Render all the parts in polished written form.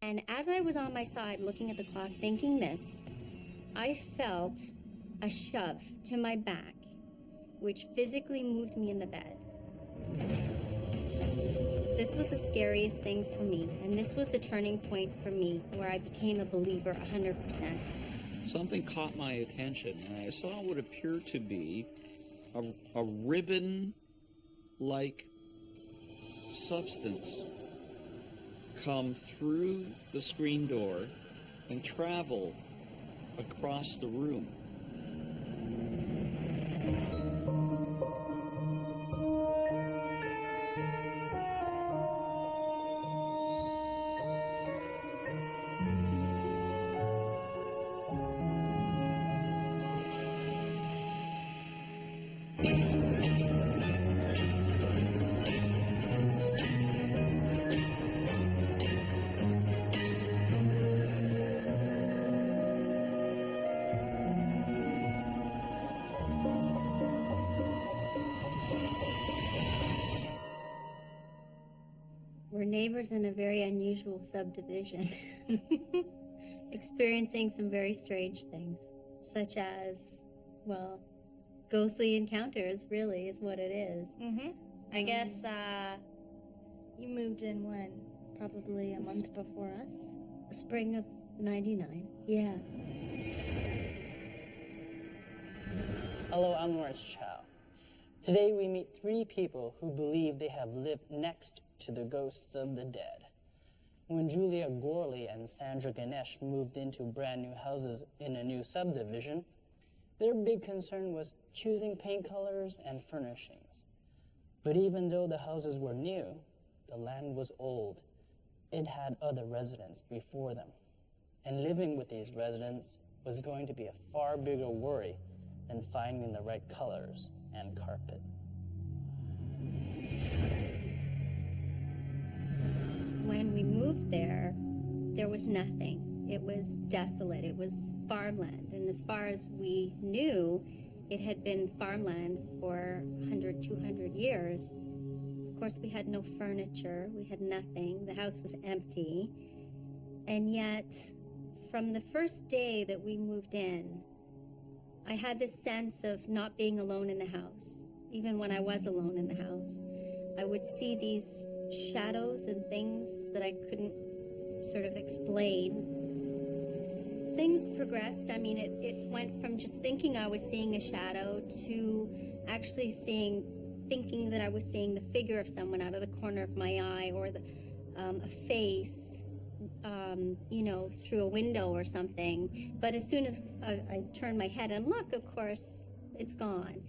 And as I was on my side looking at the clock thinking this, I felt a shove to my back, which physically moved me in the bed. This was the scariest thing for me, and this was the turning point for me where I became a believer 100%. Something caught my attention, and I saw what appeared to be a ribbon-like substance come through the screen door and travel across the room. We're neighbors in a very unusual subdivision, experiencing some very strange things, such as, well, ghostly encounters, really, is what it is. I guess you moved in when? Probably a month before us? Spring of 99, yeah. Hello, I'm Lawrence Chow. Today we meet three people who believe they have lived next to the ghosts of the dead. When Julia Gorley and Sandra Ganesh moved into brand new houses in a new subdivision, their big concern was choosing paint colors and furnishings. But even though the houses were new, the land was old. It had other residents before them. And living with these residents was going to be a far bigger worry than finding the right colors and carpet. When we moved there was nothing. It was desolate. It was farmland. And as far as we knew, it had been farmland for 100, 200 years. Of course, we had no furniture. We had nothing. The house was empty. And yet, from the first day that we moved in, I had this sense of not being alone in the house. Even when I was alone in the house, I would see these shadows and things that I couldn't sort of explain. Things progressed. I mean, it went from just thinking I was seeing a shadow to actually thinking that I was seeing the figure of someone out of the corner of my eye, or a face, through a window or something. But as soon as I turned my head and look, of course, it's gone.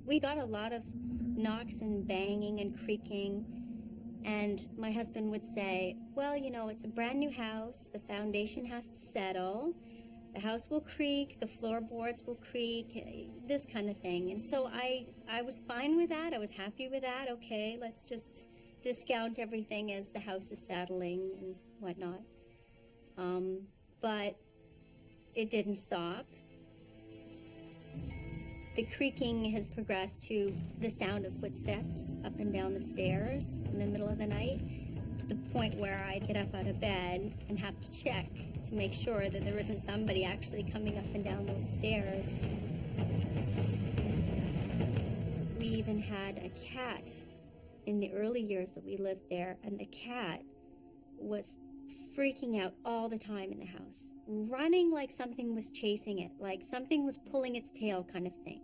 We got a lot of knocks and banging and creaking, and my husband would say, well, it's a brand new house, the foundation has to settle, the house will creak, the floorboards will creak, this kind of thing. And so I was fine with that, I was happy with that. Okay, let's just discount everything as the house is settling and whatnot. But it didn't stop. The creaking has progressed to the sound of footsteps up and down the stairs in the middle of the night, to the point where I'd get up out of bed and have to check to make sure that there isn't somebody actually coming up and down those stairs. We even had a cat in the early years that we lived there, and the cat was freaking out all the time in the house, running like something was chasing it, like something was pulling its tail kind of thing,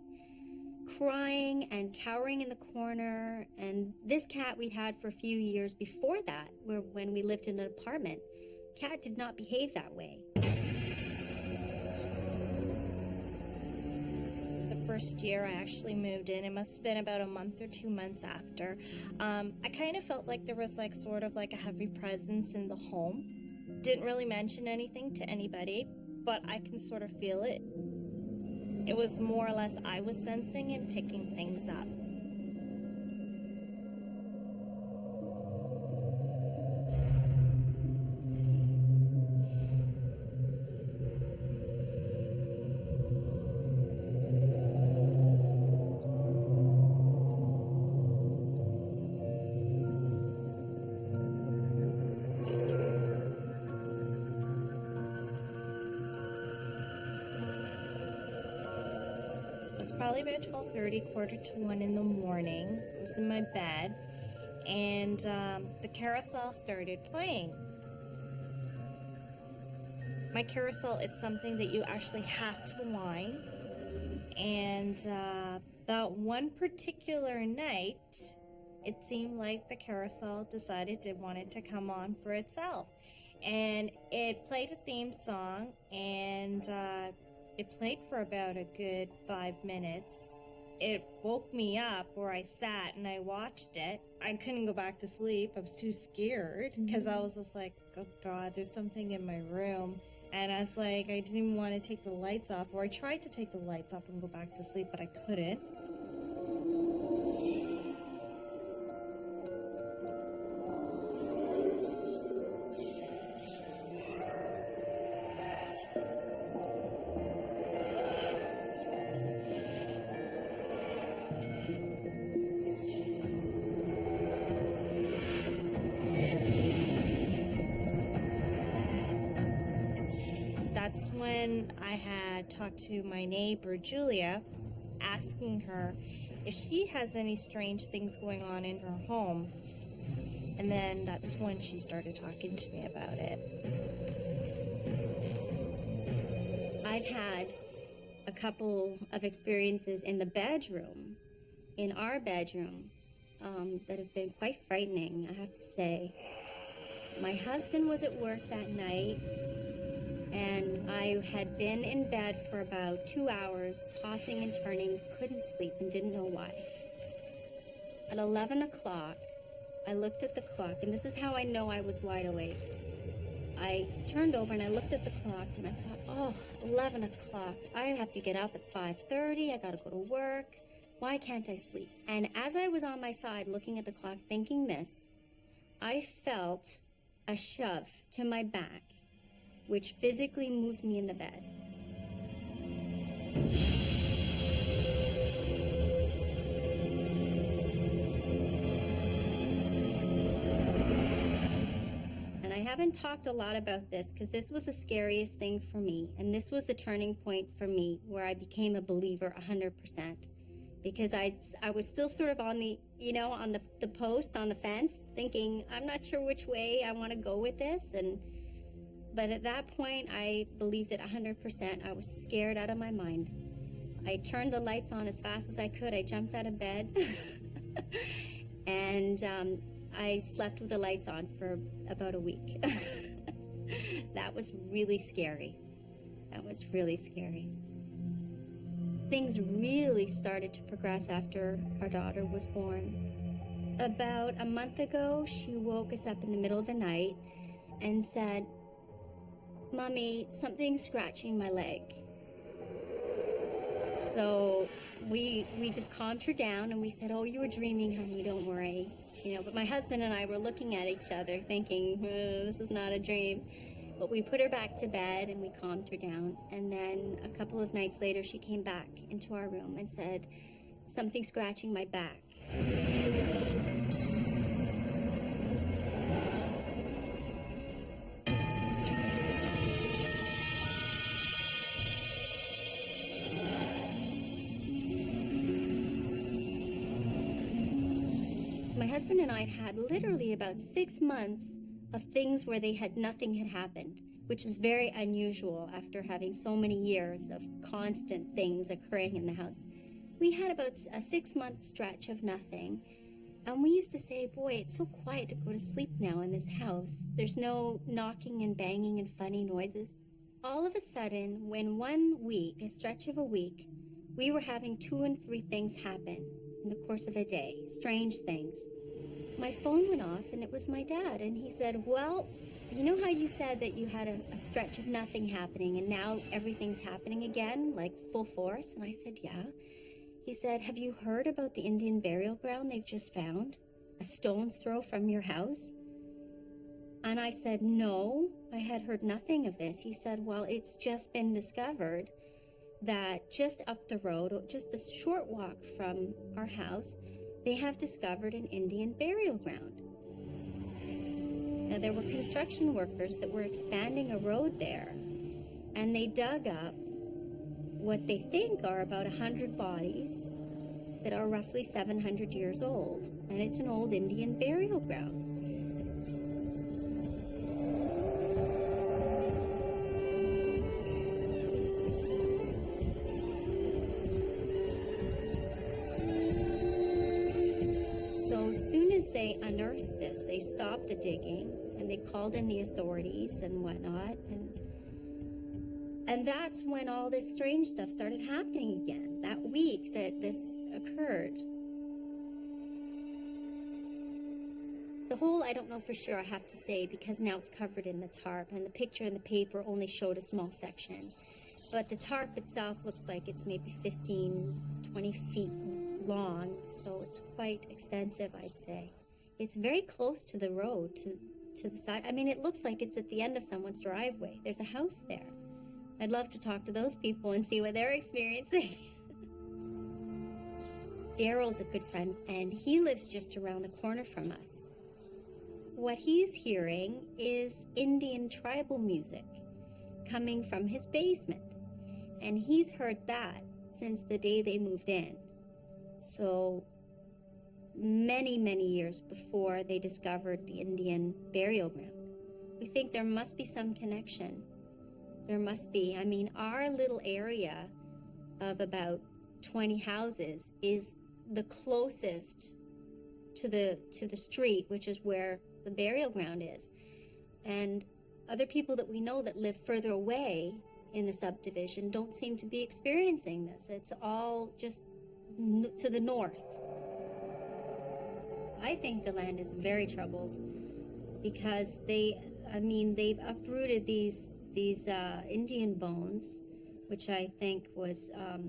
crying and cowering in the corner. And this cat we'd had for a few years before that, when we lived in an apartment. Cat did not behave that way. The first year I actually moved in, it must have been about a month or 2 months after, I kind of felt like there was sort of a heavy presence in the home. Didn't really mention anything to anybody, but I can sort of feel it. It was more or less I was sensing and picking things up. was probably about 12:30, quarter to 1 in the morning. I was in my bed, and the carousel started playing. My carousel is something that you actually have to wind, and that one particular night, it seemed like the carousel decided it wanted to come on for itself. And it played a theme song, and it played for about a good 5 minutes. It woke me up where I sat and I watched it. I couldn't go back to sleep. I was too scared because I was just like, oh God, there's something in my room. And I was like, I didn't even want to take the lights off, or I tried to take the lights off and go back to sleep, but I couldn't. That's when I had talked to my neighbor, Julia, asking her if she has any strange things going on in her home. And then that's when she started talking to me about it. I've had a couple of experiences in the bedroom, in our bedroom, that have been quite frightening, I have to say. My husband was at work that night, and I had been in bed for about 2 hours, tossing and turning, couldn't sleep and didn't know why. At 11 o'clock, I looked at the clock, and this is how I know I was wide awake. I turned over and I looked at the clock, and I thought, oh, 11 o'clock. I have to get up at 5:30. I got to go to work. Why can't I sleep? And as I was on my side looking at the clock thinking this, I felt a shove to my back, which physically moved me in the bed. And I haven't talked a lot about this because this was the scariest thing for me, and this was the turning point for me where I became a believer 100%. Because I was still sort of on the, on the post, on the fence, thinking, I'm not sure which way I want to go with this. But at that point, I believed it 100%. I was scared out of my mind. I turned the lights on as fast as I could. I jumped out of bed. And I slept with the lights on for about a week. That was really scary. That was really scary. Things really started to progress after our daughter was born. About a month ago, she woke us up in the middle of the night and said, Mommy, something's scratching my leg. So we just calmed her down and we said, oh, you were dreaming, honey, don't worry. But my husband and I were looking at each other thinking, this is not a dream. But we put her back to bed and we calmed her down. And then a couple of nights later, she came back into our room and said, something's scratching my back. My husband and I had literally about 6 months of things where nothing had happened, which is very unusual after having so many years of constant things occurring in the house. We had about a 6-month stretch of nothing, and we used to say, boy, it's so quiet to go to sleep now in this house. There's no knocking and banging and funny noises. All of a sudden, when 1 week, a stretch of a week, we were having 2 and 3 things happen in the course of a day, strange things. My phone went off, and it was my dad, and he said, well, you know how you said that you had a stretch of nothing happening, and now everything's happening again, like full force? And I said, yeah. He said, have you heard about the Indian burial ground they've just found? A stone's throw from your house? And I said, no, I had heard nothing of this. He said, well, it's just been discovered that just up the road, just a short walk from our house, they have discovered an Indian burial ground. Now, there were construction workers that were expanding a road there, and they dug up what they think are about 100 bodies that are roughly 700 years old, and it's an old Indian burial ground. So as soon as they unearthed this, they stopped the digging and they called in the authorities and whatnot, and that's when all this strange stuff started happening again. That week that this occurred. The hole, I don't know for sure, I have to say, because now it's covered in the tarp, and the picture in the paper only showed a small section. But the tarp itself looks like it's maybe 15, 20 feet long, so it's quite extensive, I'd say. It's very close to the road, to the side. I mean, it looks like it's at the end of someone's driveway. There's a house there. I'd love to talk to those people and see what they're experiencing. Daryl's a good friend, and he lives just around the corner from us. What he's hearing is Indian tribal music coming from his basement, and he's heard that since the day they moved in. So many, many years before they discovered the Indian burial ground. We think there must be some connection. There must be. I mean, our little area of about 20 houses is the closest to the street, which is where the burial ground is. And other people that we know that live further away in the subdivision don't seem to be experiencing this. It's all just to the north. I think the land is very troubled because they've uprooted these Indian bones, which I think was a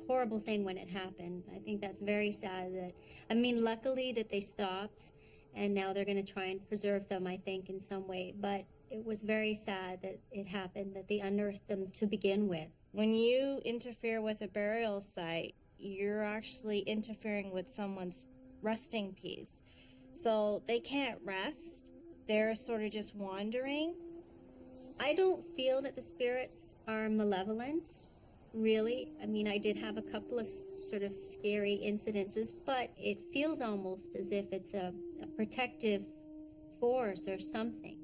horrible thing when it happened. I think that's very sad luckily that they stopped, and now they're going to try and preserve them, I think, in some way. But it was very sad that it happened, that they unearthed them to begin with. When you interfere with a burial site, you're actually interfering with someone's resting piece. So they can't rest. They're sort of just wandering. I don't feel that the spirits are malevolent, really. I mean, I did have a couple of sort of scary incidences, but it feels almost as if it's a protective force or something.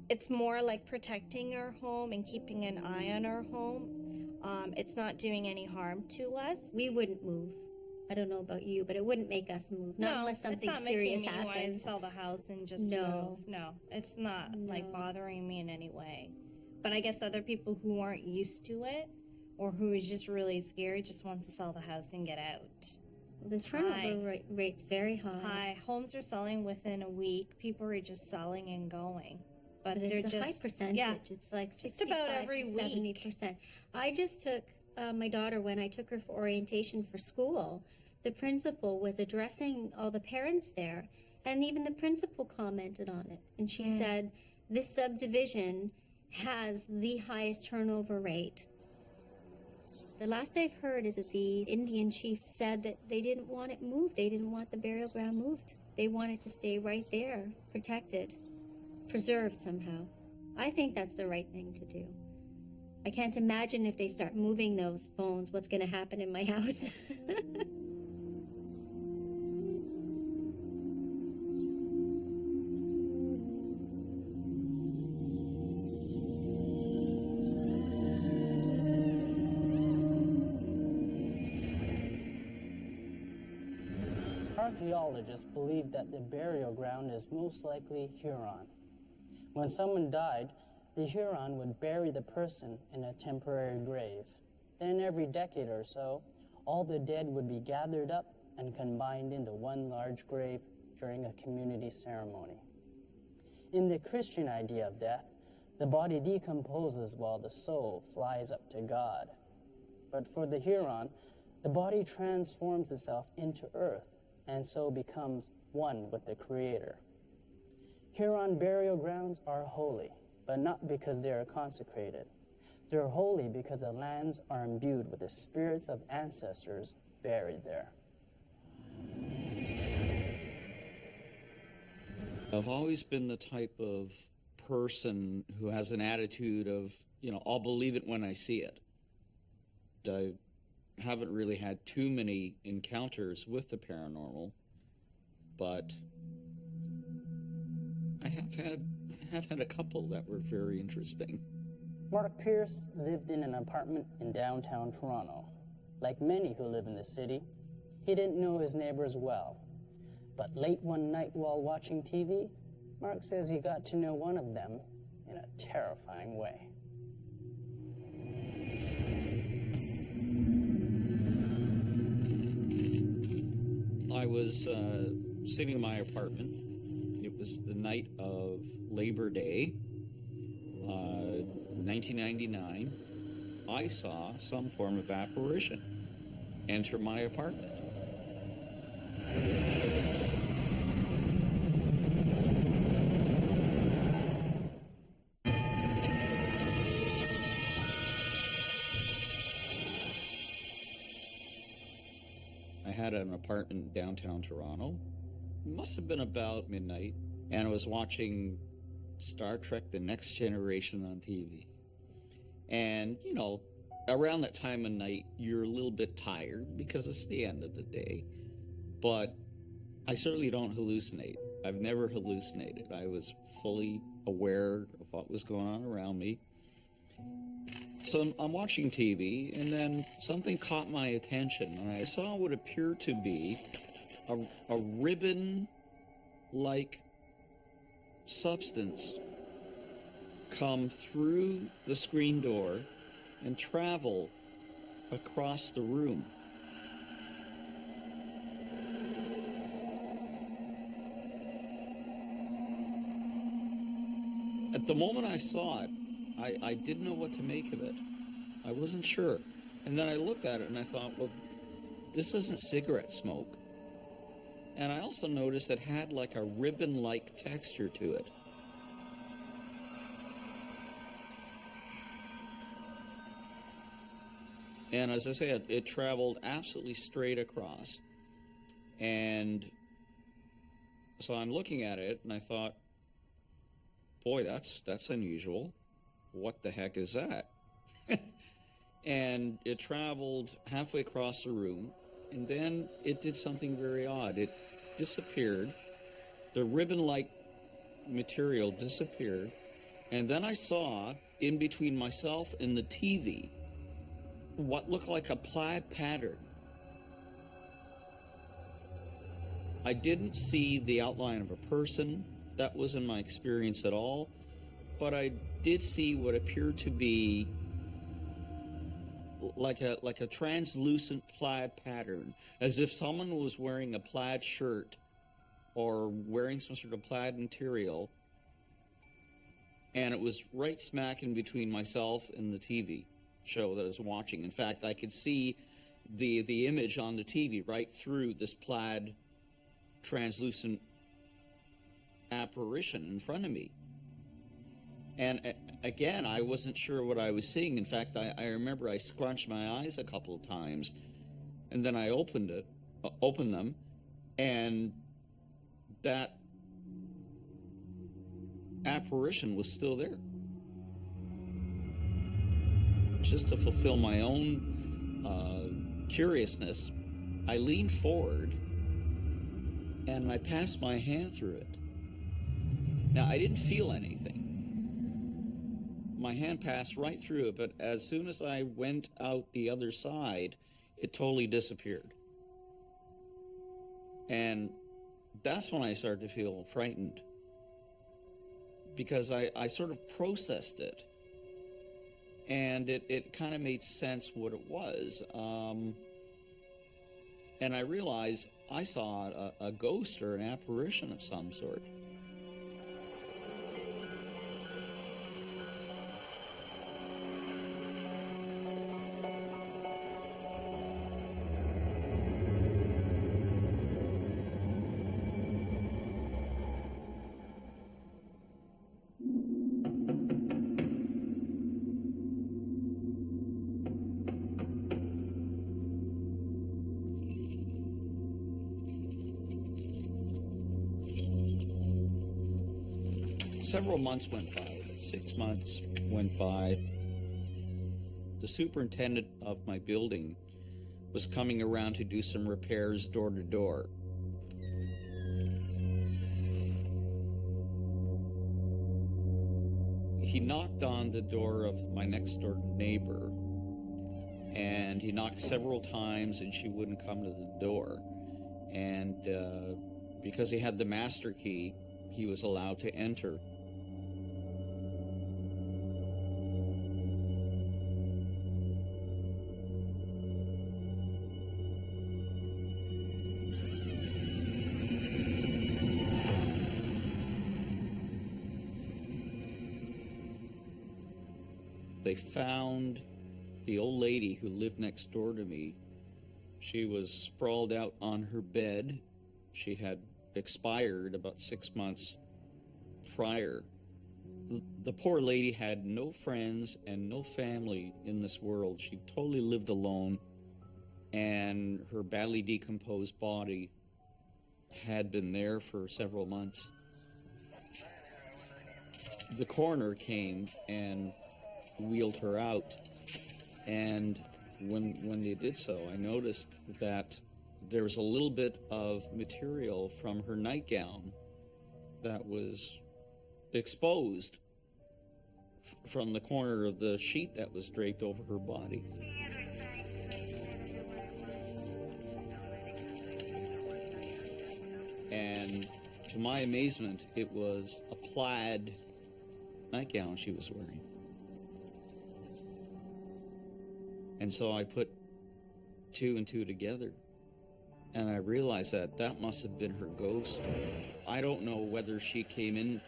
It's more like protecting our home and keeping an eye on our home. It's not doing any harm to us. We wouldn't move. I don't know about you, but it wouldn't make us move. Not unless something serious it's not making me want to happens. sell the house and just No. move. No, it's not like bothering me in any way. But I guess other people who aren't used to it or who is just really scared just wants to sell the house and get out. The turnover rate's very high. High. Homes are selling within a week. People are just selling and going. But it's they're a high just, percentage. yeah, It's like just about every to week. 70%. I just took my daughter, when I took her for orientation for school, the principal was addressing all the parents there, and even the principal commented on it. And she said, this subdivision has the highest turnover rate. The last I've heard is that the Indian chief said that they didn't want it moved. They didn't want the burial ground moved. They wanted to stay right there, protected, preserved somehow. I think that's the right thing to do. I can't imagine if they start moving those bones, what's going to happen in my house. Archaeologists believe that the burial ground is most likely Huron. When someone died, the Huron would bury the person in a temporary grave. Then every decade or so, all the dead would be gathered up and combined into one large grave during a community ceremony. In the Christian idea of death, the body decomposes while the soul flies up to God. But for the Huron, the body transforms itself into earth and so becomes one with the Creator. Huron burial grounds are holy, but not because they are consecrated. They're holy because the lands are imbued with the spirits of ancestors buried there. I've always been the type of person who has an attitude of, I'll believe it when I see it. I haven't really had too many encounters with the paranormal, but I have had a couple that were very interesting. Mark Pierce lived in an apartment in downtown Toronto. Like many who live in the city, he didn't know his neighbors well. But late one night while watching TV, Mark says he got to know one of them in a terrifying way. I was sitting in my apartment. It was the night of Labor Day, 1999. I saw some form of apparition enter my apartment. I had an apartment in downtown Toronto. It must have been about midnight, and I was watching Star Trek: The Next Generation on TV. And, you know, around that time of night, you're a little bit tired because it's the end of the day. But I certainly don't hallucinate. I've never hallucinated. I was fully aware of what was going on around me. So I'm watching TV, and then something caught my attention, and I saw what appeared to be a ribbon-like substance come through the screen door and travel across the room. At the moment I saw it, I didn't know what to make of it. I wasn't sure. And then I looked at it and I thought, well, this isn't cigarette smoke. And I also noticed it had like a ribbon-like texture to it. And as I said, it traveled absolutely straight across. And so I'm looking at it and I thought, boy, that's unusual. What the heck is that? And it traveled halfway across the room, and then it did something very odd. It disappeared. The ribbon-like material disappeared, and then I saw, in between myself and the TV, what looked like a plaid pattern. I didn't see the outline of a person. That wasn't my experience at all. But I did see what appeared to be like a translucent plaid pattern, as if someone was wearing a plaid shirt or wearing some sort of plaid material, and it was right smack in between myself and the TV show that I was watching. In fact, I could see the image on the TV right through this plaid translucent apparition in front of me. And again, I wasn't sure what I was seeing. In fact, I remember I scrunched my eyes a couple of times, and then I opened them, and that apparition was still there. Just to fulfill my own curiousness, I leaned forward, and I passed my hand through it. Now, I didn't feel anything. My hand passed right through it, but as soon as I went out the other side, it totally disappeared. And that's when I started to feel frightened, because I sort of processed it, and it kind of made sense what it was. And I realized I saw a ghost or an apparition of some sort. Several months went by, 6 months went by, the superintendent of my building was coming around to do some repairs door to door. He knocked on the door of my next door neighbor, and he knocked several times and she wouldn't come to the door. And because he had the master key, he was allowed to enter. They found the old lady who lived next door to me. She was sprawled out on her bed. She had expired about 6 months prior. The poor lady had no friends and no family in this world. She totally lived alone, and her badly decomposed body had been there for several months. The coroner came and wheeled her out, and when they did so, I noticed that there was a little bit of material from her nightgown that was exposed from the corner of the sheet that was draped over her body. And to my amazement, it was a plaid nightgown she was wearing. And so I put two and two together, and I realized that that must have been her ghost. I don't know whether she came in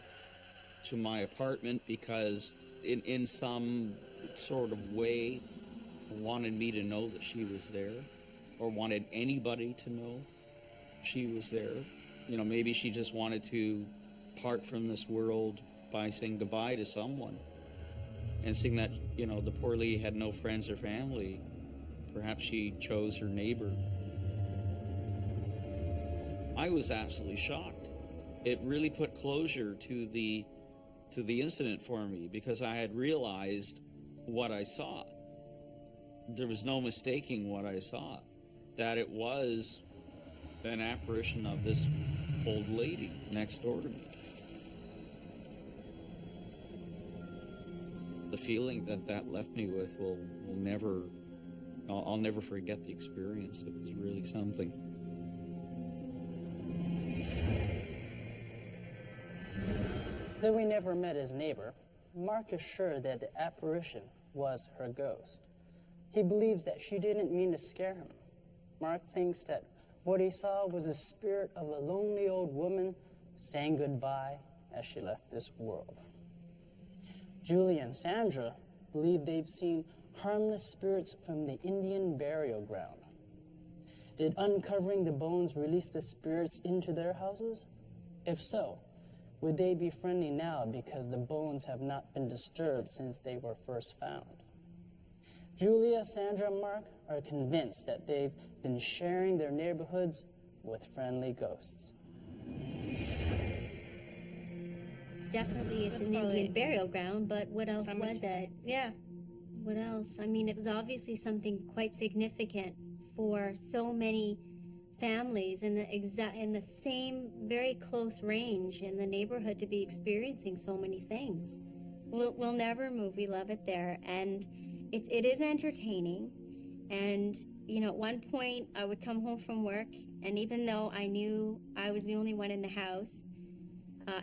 to my apartment because in some sort of way wanted me to know that she was there, or wanted anybody to know she was there. You know, maybe she just wanted to part from this world by saying goodbye to someone. And seeing that, you know, the poor lady had no friends or family, perhaps she chose her neighbor. I was absolutely shocked. It really put closure to the incident for me, because I had realized what I saw. There was no mistaking what I saw, that it was an apparition of this old lady next door to me. The feeling that left me with will never, I'll never forget the experience. It was really something. Though we never met his neighbor, Mark is sure that the apparition was her ghost. He believes that she didn't mean to scare him. Mark thinks that what he saw was the spirit of a lonely old woman saying goodbye as she left this world. Julie and Sandra believe they've seen harmless spirits from the Indian burial ground. Did uncovering the bones release the spirits into their houses? If so, would they be friendly now because the bones have not been disturbed since they were first found? Julia, Sandra, and Mark are convinced that they've been sharing their neighborhoods with friendly ghosts. Definitely it's That's an probably Indian burial ground, but what else somebody- was it? Yeah. What else? I mean, it was obviously something quite significant for so many families in the same very close range in the neighborhood to be experiencing so many things. We'll never move. We love it there, and it is entertaining. And you know, at one point I would come home from work, and even though I knew I was the only one in the house,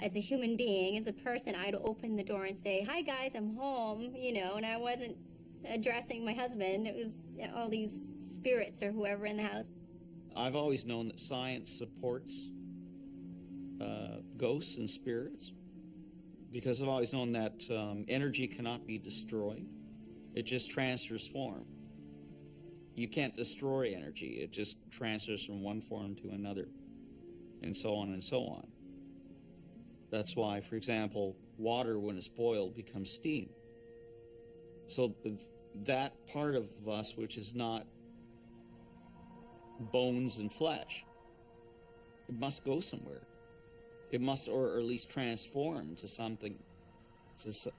as a human being, as a person, I'd open the door and say, "Hi guys, I'm home," you know, and I wasn't addressing my husband. It was all these spirits or whoever in the house. I've always known that science supports ghosts and spirits, because I've always known that energy cannot be destroyed. It just transfers form. You can't destroy energy. It just transfers from one form to another, and so on and so on. That's why, for example, water, when it's boiled, becomes steam. So that part of us which is not bones and flesh, it must go somewhere. It must, or at least transform to something,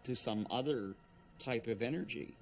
to some other type of energy.